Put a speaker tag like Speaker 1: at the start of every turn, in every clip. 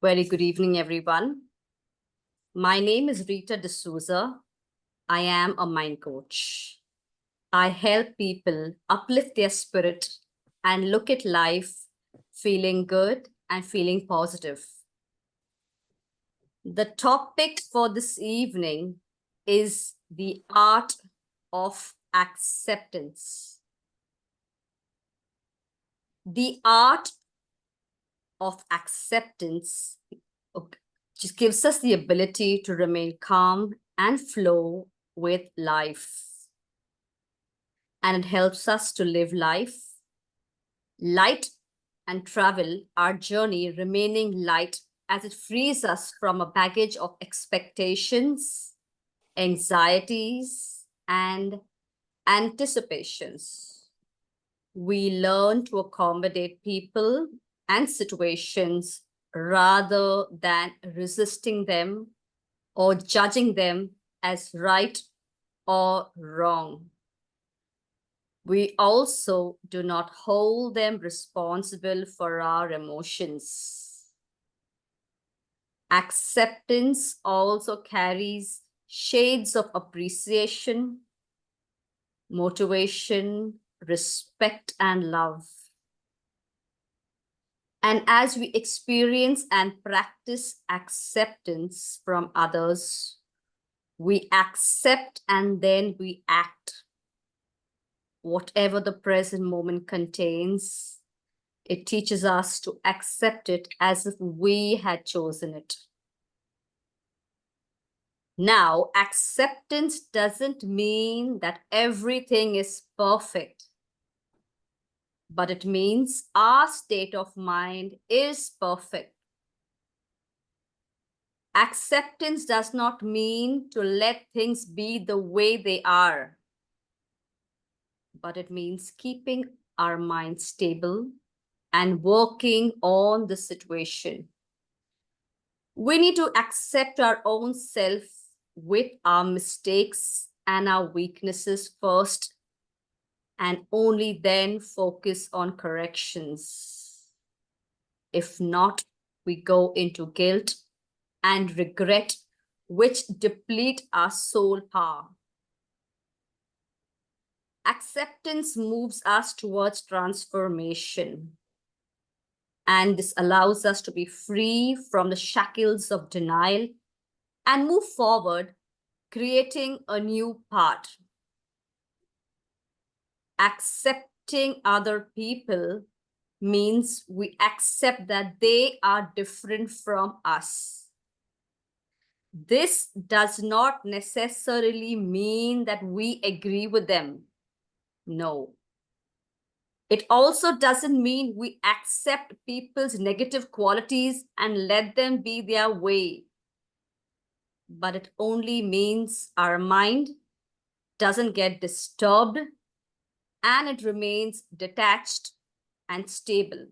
Speaker 1: Very good evening, everyone. My name is Rita D'Souza. I am a mind coach. I help people uplift their spirit and look at life feeling good and feeling positive. The topic for this evening is the art of acceptance. The art of acceptance just gives us the ability to remain calm and flow with life. And it helps us to live life light and travel our journey remaining light as it frees us from a baggage of expectations, anxieties, and anticipations. We learn to accommodate people and situations rather than resisting them or judging them as right or wrong. We also do not hold them responsible for our emotions. Acceptance also carries shades of appreciation, motivation, respect, and love. And as we experience and practice acceptance from others, we accept and then we act. Whatever the present moment contains, it teaches us to accept it as if we had chosen it. Now, acceptance doesn't mean that everything is perfect, but it means our state of mind is perfect. Acceptance does not mean to let things be the way they are, but it means keeping our mind stable and working on the situation. We need to accept our own self with our mistakes and our weaknesses first, and only then focus on corrections. If not, we go into guilt and regret, which deplete our soul power. Acceptance moves us towards transformation. And this allows us to be free from the shackles of denial and move forward, creating a new path. Accepting other people means we accept that they are different from us. This does not necessarily mean that we agree with them. No. It also doesn't mean we accept people's negative qualities and let them be their way. But it only means our mind doesn't get disturbed and it remains detached and stable.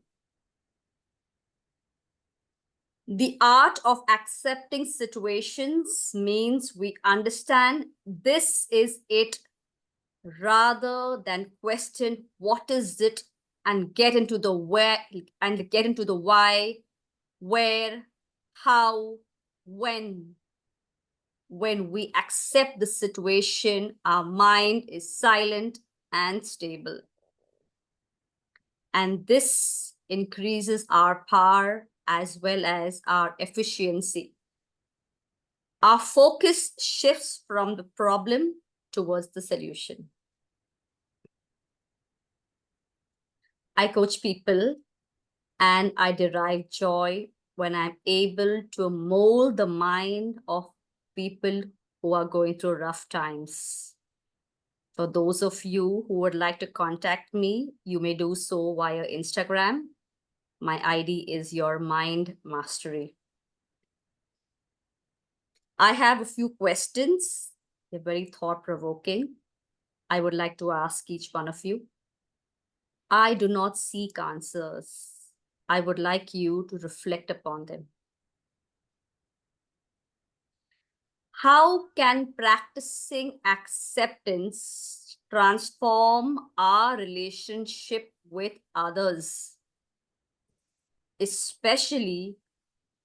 Speaker 1: The art of accepting situations means we understand this is it rather than question what is it and get into the where and get into the why, where, how, when. When we accept the situation, our mind is silent and stable. And this increases our power as well as our efficiency. Our focus shifts from the problem towards the solution. I coach people and I derive joy when I'm able to mold the mind of people who are going through rough times. For those of you who would like to contact me, you may do so via Instagram. My ID is Your Mind Mastery. I have a few questions. They're very thought-provoking. I would like to ask each one of you. I do not seek answers. I would like you to reflect upon them. How can practicing acceptance transform our relationship with others, especially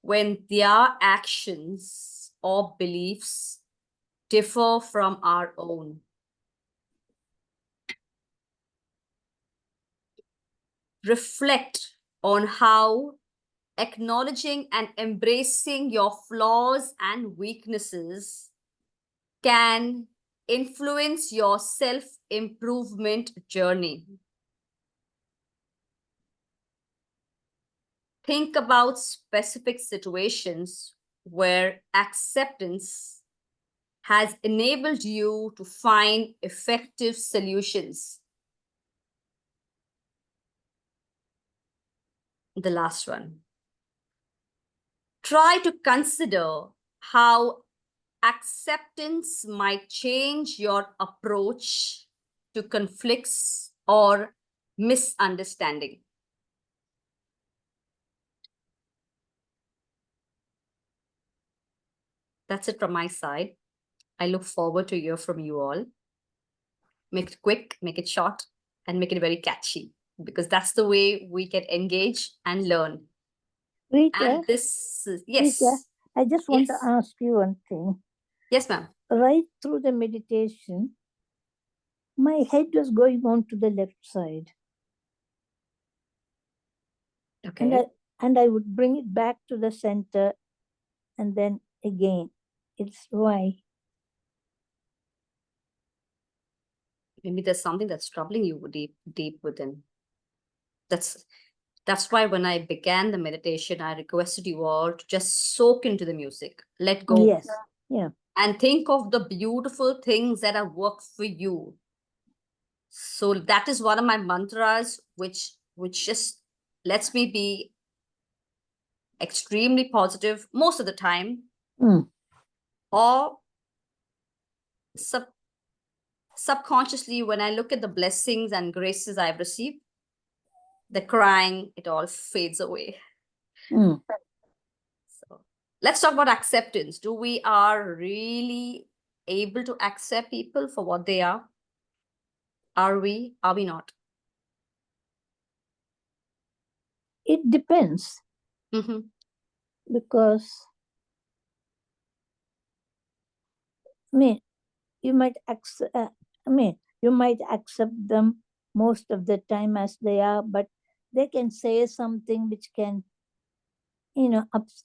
Speaker 1: when their actions or beliefs differ from our own. Reflect on how acknowledging and embracing your flaws and weaknesses can influence your self-improvement journey. Think about specific situations where acceptance has enabled you to find effective solutions. The last one. Try to consider how acceptance might change your approach to conflicts or misunderstanding. That's it from my side. I look forward to hear from you all. Make it quick, make it short, and make it very catchy, because that's the way we can engage and learn.
Speaker 2: Rita,
Speaker 1: And this, yes.
Speaker 2: Rita, I just want
Speaker 1: Yes.
Speaker 2: to ask you one thing.
Speaker 1: Yes, ma'am.
Speaker 2: Right through the meditation, my head was going on to the left side.
Speaker 1: Okay.
Speaker 2: And I would bring it back to the center, and then again. It's why.
Speaker 1: Maybe there's something that's troubling you deep within. That's why when I began the meditation, I requested you all to just soak into the music, let go.
Speaker 2: Yes. Yeah.
Speaker 1: And think of the beautiful things that have worked for you. So that is one of my mantras, which just lets me be extremely positive most of the time. Or subconsciously, when I look at the blessings and graces I've received, the crying, it all fades away. So let's talk about acceptance. Do we are really able to accept people for what they are? Are we? Are we not?
Speaker 2: It depends. Because you might accept. You might accept them most of the time as they are, but they can say something which can,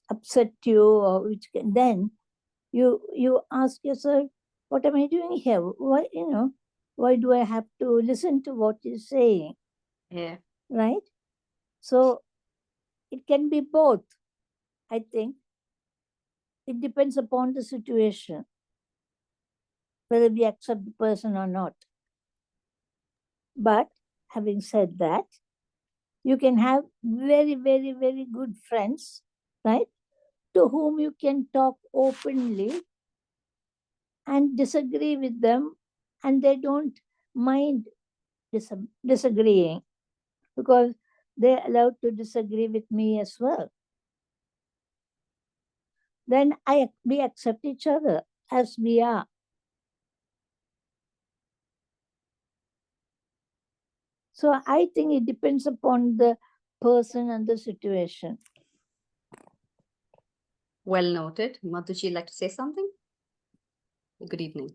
Speaker 2: upset you, or which can then you ask yourself, what am I doing here? Why do I have to listen to what you're saying?
Speaker 1: Yeah.
Speaker 2: Right? So it can be both. I think it depends upon the situation, whether we accept the person or not. But having said that, you can have very, very, very good friends, right? To whom you can talk openly and disagree with them, and they don't mind disagreeing, because they're allowed to disagree with me as well. Then we accept each other as we are. So I think it depends upon the person and the situation.
Speaker 1: Well noted. Madhuji, like to say something? Good evening.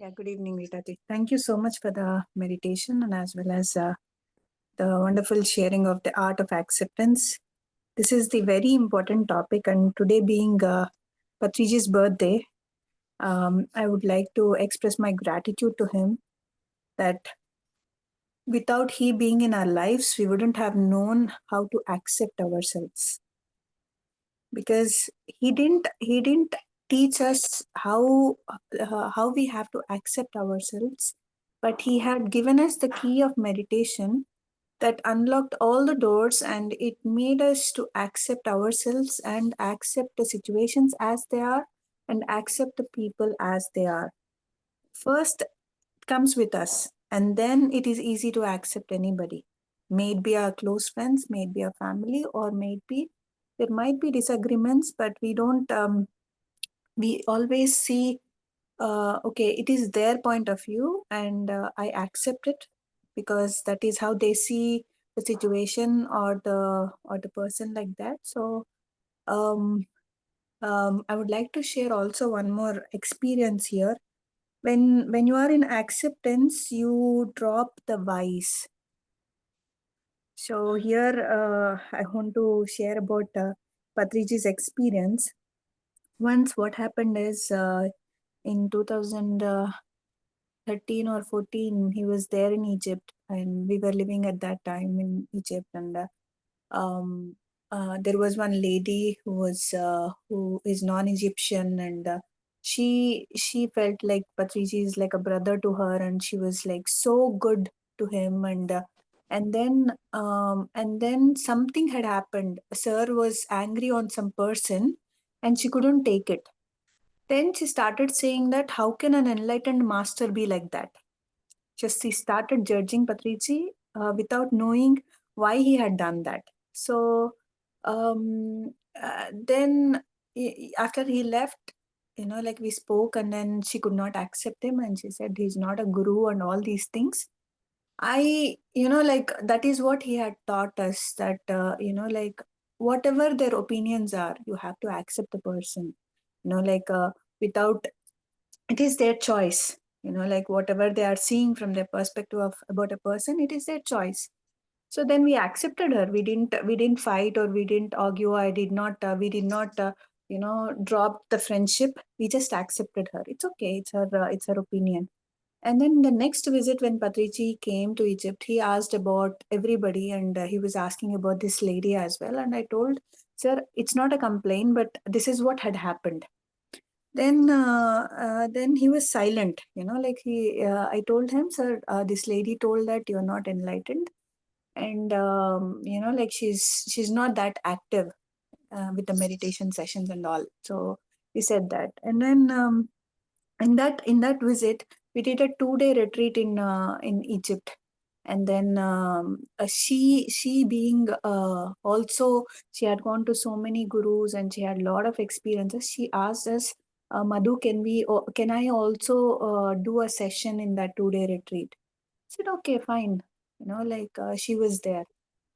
Speaker 3: Yeah, good evening, Rita. Thank you so much for the meditation and as well as the wonderful sharing of the art of acceptance. This is the very important topic, and today being Patriji's birthday, I would like to express my gratitude to him that without he being in our lives, we wouldn't have known how to accept ourselves, because he didn't teach us how we have to accept ourselves, but he had given us the key of meditation that unlocked all the doors, and it made us to accept ourselves and accept the situations as they are and accept the people as they are. First, it comes with us, and then it is easy to accept anybody. May it be our close friends, may it be our family, or may it be there might be disagreements, but we don't. We always see, okay, it is their point of view, and I accept it because that is how they see the situation or the person like that. So I would like to share also one more experience here. When you are in acceptance, you drop the whys. So here I want to share about Patriji's experience. Once what happened is in 2013 or 14, he was there in Egypt, and we were living at that time in Egypt. And um, there was one lady who is non-Egyptian, and she felt like Patrici is like a brother to her, and she was like so good to him. And then something had happened. Sir was angry on some person, and she couldn't take it. Then she started saying that how can an enlightened master be like that? Just he started judging Patrici without knowing why he had done that. So then after he left, like we spoke, and then she could not accept him, and she said he's not a guru and all these things. Like that is what he had taught us, that like whatever their opinions are, you have to accept the person. Like without, it is their choice. Like whatever they are seeing from their perspective of about a person, it is their choice. So then we accepted her. We didn't fight, or we didn't argue. I did not We did not drop the friendship. We just accepted her. It's okay. It's her opinion. And then the next visit, when Patrici came to Egypt, he asked about everybody, and he was asking about this lady as well. And I told, sir, it's not a complaint, but this is what had happened. Then he was silent. Like I told him, sir, this lady told that you're not enlightened, and like she's not that active with the meditation sessions and all. So he said that. And then in that visit, we did a 2-day retreat in Egypt. And then she being also, she had gone to so many gurus, and she had a lot of experiences. She asked us, Madhu, can I also do a session in that 2-day retreat? I said, okay, fine. Like she was there,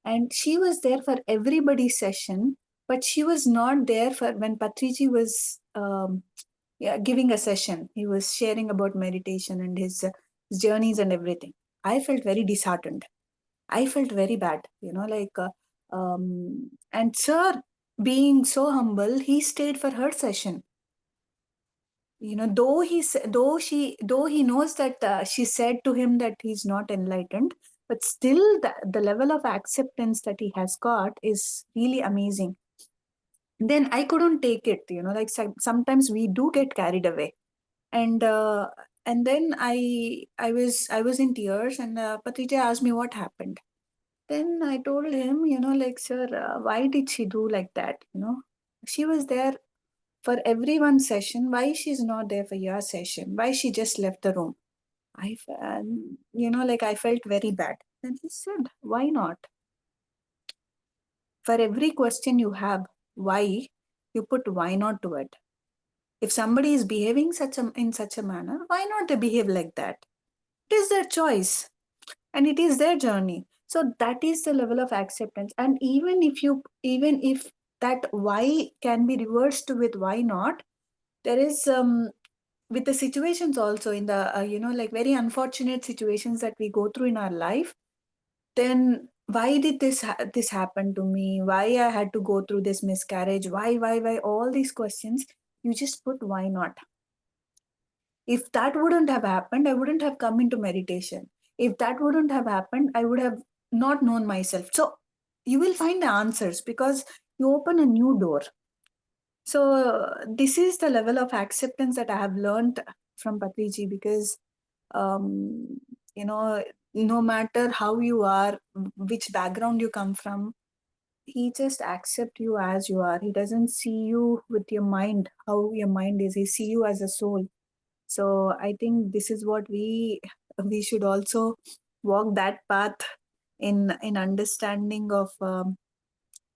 Speaker 3: and she was there for everybody's session, but she was not there for when Patrici was yeah, giving a session. He was sharing about meditation and his journeys and everything. I felt very disheartened. I felt very bad, and sir, being so humble, he stayed for her session. Though he knows that she said to him that he's not enlightened, but still the level of acceptance that he has got is really amazing. Then I couldn't take it, like sometimes we do get carried away. And uh, and then I was in tears, and Patricia asked me what happened. Then I told him, like, sir, why did she do like that? She was there for everyone's session. Why she's not there for your session? Why she just left the room? Like I felt very bad. Then he said, why not? For every question you have, why, you put why not to it. If somebody is behaving in such a manner, why not they behave like that? It is their choice, and it is their journey. So that is the level of acceptance. And even if that why can be reversed with why not, there is with the situations also, in the like very unfortunate situations that we go through in our life, then why did this happen to me? Why I had to go through this miscarriage? Why all these questions? You just put why not. If that wouldn't have happened, I wouldn't have come into meditation. If that wouldn't have happened, I would have not known myself. So you will find the answers, because you open a new door. So this is the level of acceptance that I have learned from Patriji, because um, you know, no matter how you are, which background you come from, he just accept you as you are. He doesn't see you with your mind, how your mind is. He see you as a soul. So I think this is what we should also walk that path in understanding of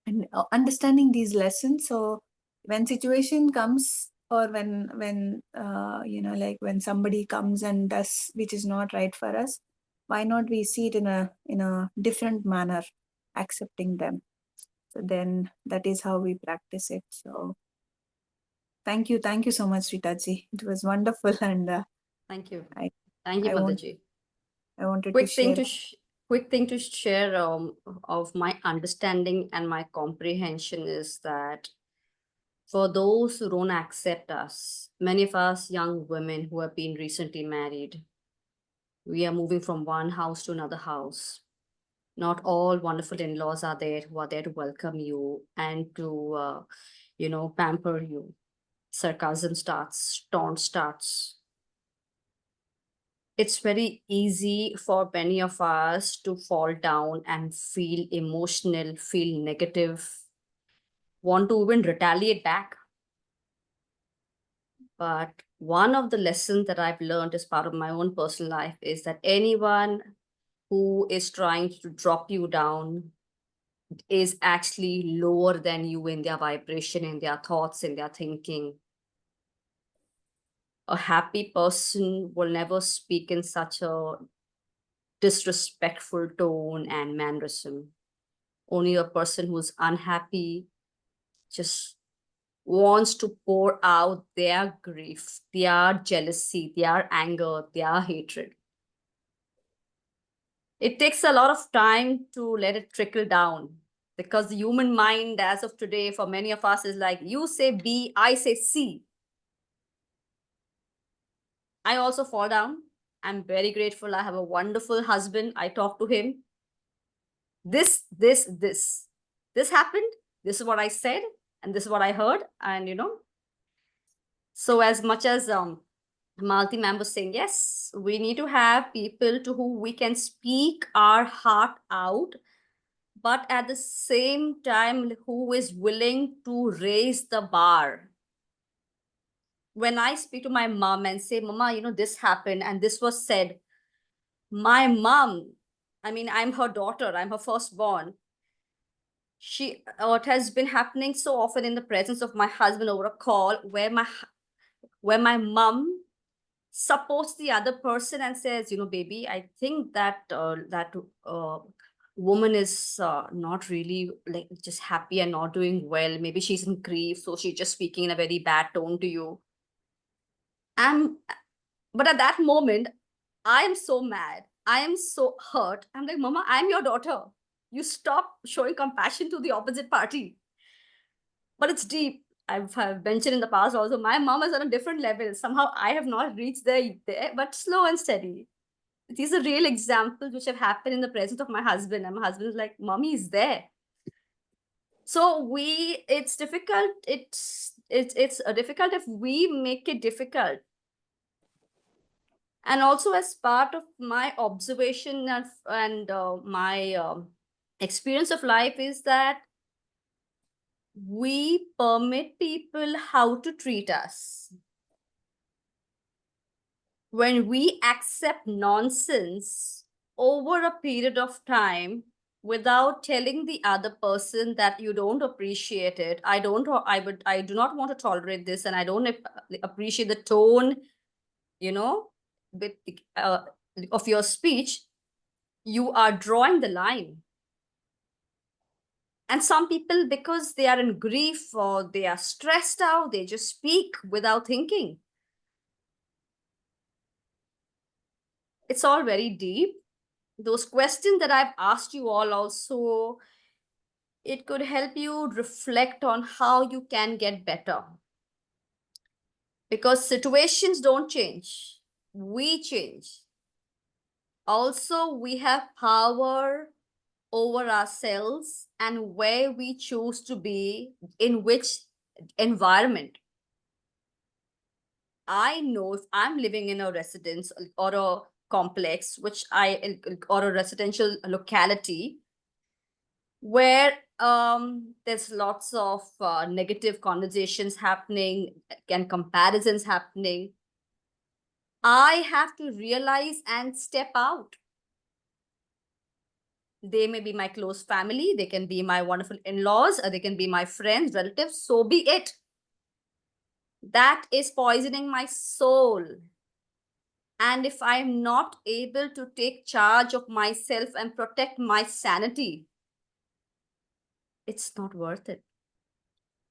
Speaker 3: and understanding these lessons. So when situation comes, or when like when somebody comes and does which is not right for us, why not we see it in a different manner, accepting them. So then that is how we practice it. So thank you so much, Rita ji. It was wonderful, and
Speaker 1: Thank you.
Speaker 3: I
Speaker 1: Thank you,
Speaker 3: I want
Speaker 1: Mataji.
Speaker 3: I wanted to
Speaker 1: Quick thing
Speaker 3: share.
Speaker 1: to quick thing to share of my understanding and my comprehension is that for those who don't accept us, many of us young women who have been recently married, we are moving from one house to another house. Not all wonderful in-laws are there who are there to welcome you and to, pamper you. Sarcasm starts, taunt starts. It's very easy for many of us to fall down and feel emotional, feel negative, want to even retaliate back. But one of the lessons that I've learned as part of my own personal life is that anyone who is trying to drop you down is actually lower than you in their vibration, in their thoughts, in their thinking. A happy person will never speak in such a disrespectful tone and mannerism. Only a person who's unhappy just wants to pour out their grief, their jealousy, their anger, their hatred. It takes a lot of time to let it trickle down because the human mind, as of today, for many of us, is like you say B, I say C. I also fall down. I'm very grateful. I have a wonderful husband. I talk to him. This happened. This is what I said, and this is what I heard. And so as much as Malti ma'am was saying, yes, we need to have people to whom we can speak our heart out, but at the same time, who is willing to raise the bar. When I speak to my mom and say, Mama, this happened and this was said, my mom, I mean, I'm her daughter, I'm her firstborn. It has been happening so often in the presence of my husband over a call where my mom supports the other person and says, baby, I think that woman is not really like just happy and not doing well. Maybe she's in grief, so she's just speaking in a very bad tone to you. But at that moment, I am so mad. I am so hurt. I'm like, Mama, I'm your daughter. You stop showing compassion to the opposite party. But it's deep. I've mentioned in the past also, my mom is on a different level. Somehow I have not reached there, but slow and steady. These are real examples which have happened in the presence of my husband. And my husband is like, Mommy is there. So it's difficult. It's difficult if we make it difficult. And also as part of my observation and my experience of life is that we permit people how to treat us. When we accept nonsense over a period of time without telling the other person that you don't appreciate it, I do not want to tolerate this, and I don't appreciate the tone, with of your speech, you are drawing the line. And some people, because they are in grief or they are stressed out, they just speak without thinking. It's all very deep. Those questions that I've asked you all also, it could help you reflect on how you can get better. Because situations don't change, we change. Also, we have power over ourselves and where we choose to be, in which environment. I know if I'm living in a residence or a complex, or a residential locality where there's lots of negative conversations happening and comparisons happening, I have to realize and step out. They may be my close family, they can be my wonderful in-laws, or they can be my friends, relatives, so be it. That is poisoning my soul. And if I'm not able to take charge of myself and protect my sanity, it's not worth it.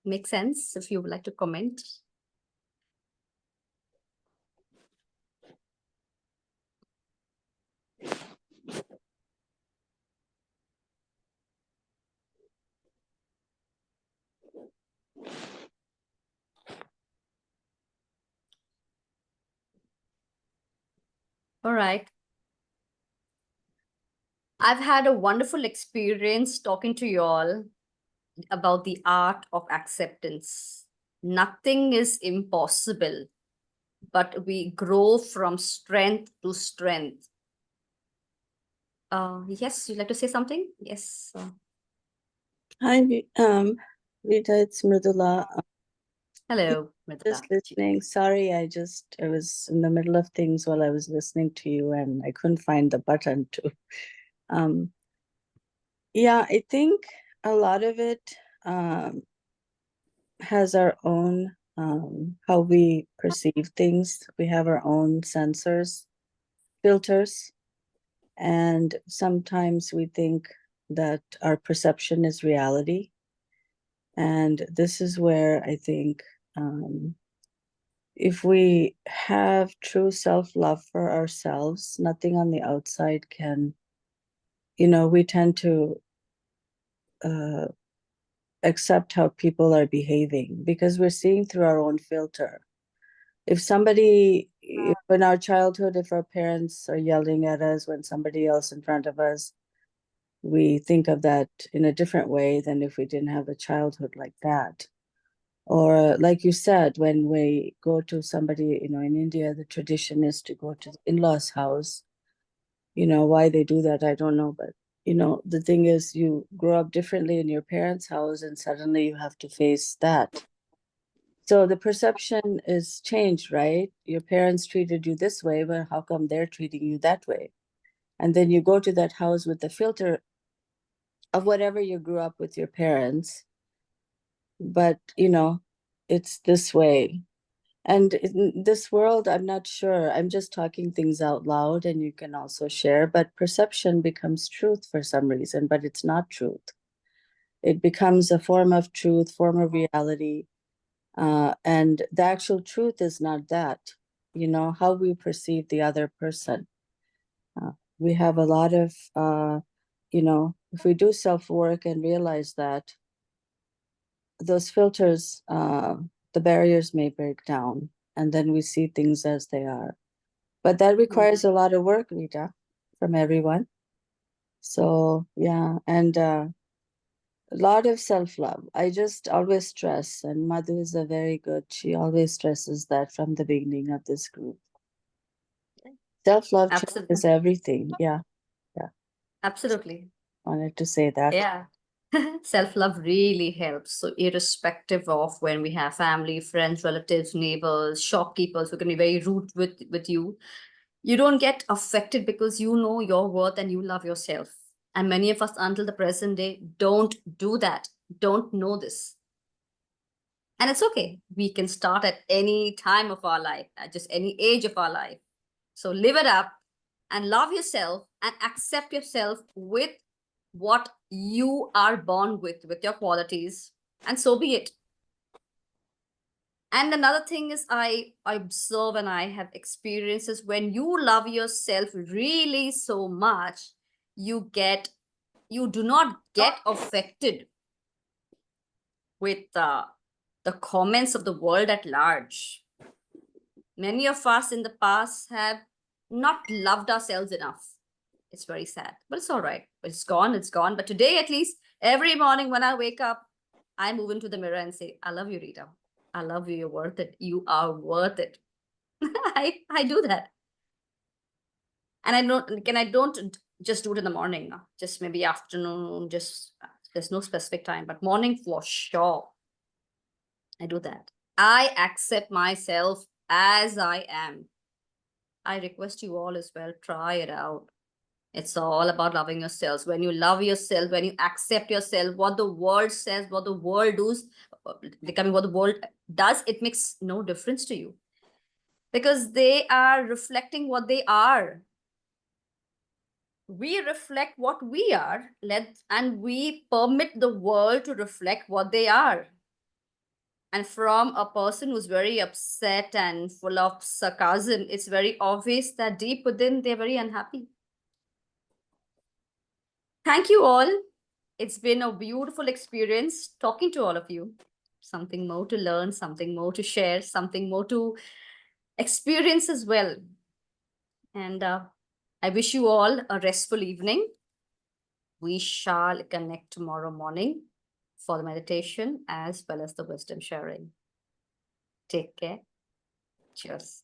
Speaker 1: Make sense? If you would like to comment. All right. I've had a wonderful experience talking to you all about the art of acceptance. Nothing is impossible, but we grow from strength to strength. Yes, you'd like to say something? Yes.
Speaker 4: Hi, Rita, it's Mridula.
Speaker 1: Hello, Mridula.
Speaker 4: Just listening. Sorry, I was in the middle of things while I was listening to you and I couldn't find the button to. Yeah, I think a lot of it has our own, how we perceive things. We have our own sensors, filters, and sometimes we think that our perception is reality. And this is where I think if we have true self-love for ourselves, nothing on the outside can, we tend to accept how people are behaving because we're seeing through our own filter. If in our childhood, if our parents are yelling at us when somebody else in front of us, we think of that in a different way than if we didn't have a childhood like that. Or like you said, when we go to somebody, in India, the tradition is to go to the in-laws' house. Why they do that, I don't know. But, the thing is, you grow up differently in your parents' house and suddenly you have to face that. So the perception is changed, right? Your parents treated you this way, but how come they're treating you that way? And then you go to that house with the filter of whatever you grew up with your parents. But, it's this way. And in this world, I'm not sure. I'm just talking things out loud and you can also share. But perception becomes truth for some reason, but it's not truth. It becomes a form of truth, form of reality. And the actual truth is not that, how we perceive the other person. We have a lot of, if we do self-work and realize that those filters, the barriers may break down and then we see things as they are. But that requires a lot of work, Rita, from everyone. So, yeah, and a lot of self-love. I just always stress, and Madhu is she always stresses that from the beginning of this group. Self-love is everything. Yeah.
Speaker 1: Absolutely.
Speaker 4: Wanted to say that.
Speaker 1: Yeah. Self-love really helps. So irrespective of when we have family, friends, relatives, neighbors, shopkeepers who can be very rude with you, you don't get affected because you know your worth and you love yourself. And many of us until the present day don't do that, don't know this. And it's okay. We can start at any time of our life, at just any age of our life. So live it up and love yourself and accept yourself with what you are born with your qualities, and so be it. And another thing is I observe and I have experiences when you love yourself really so much, you do not get affected with the comments of the world at large. Many of us in the past have not loved ourselves enough. It's very sad, but it's all right. It's gone, it's gone. But today, at least, every morning when I wake up, I move into the mirror and say, I love you, Rita. I love you. You're worth it. You are worth it. I do that. And I don't just do it in the morning, just maybe afternoon, just there's no specific time, but morning for sure. I do that. I accept myself as I am. I request you all as well, try it out. It's all about loving yourselves. When you love yourself, when you accept yourself, what the world says, what the world does, becoming what the world does, it makes no difference to you. Because they are reflecting what they are. we reflect what we are, and we permit the world to reflect what they are. And from a person who's very upset and full of sarcasm, it's very obvious that deep within they're very unhappy. Thank you all. It's been a beautiful experience talking to all of you. Something more to learn, something more to share, something more to experience as well. And I wish you all a restful evening. We shall connect tomorrow morning for the meditation as well as the wisdom sharing. Take care. Cheers.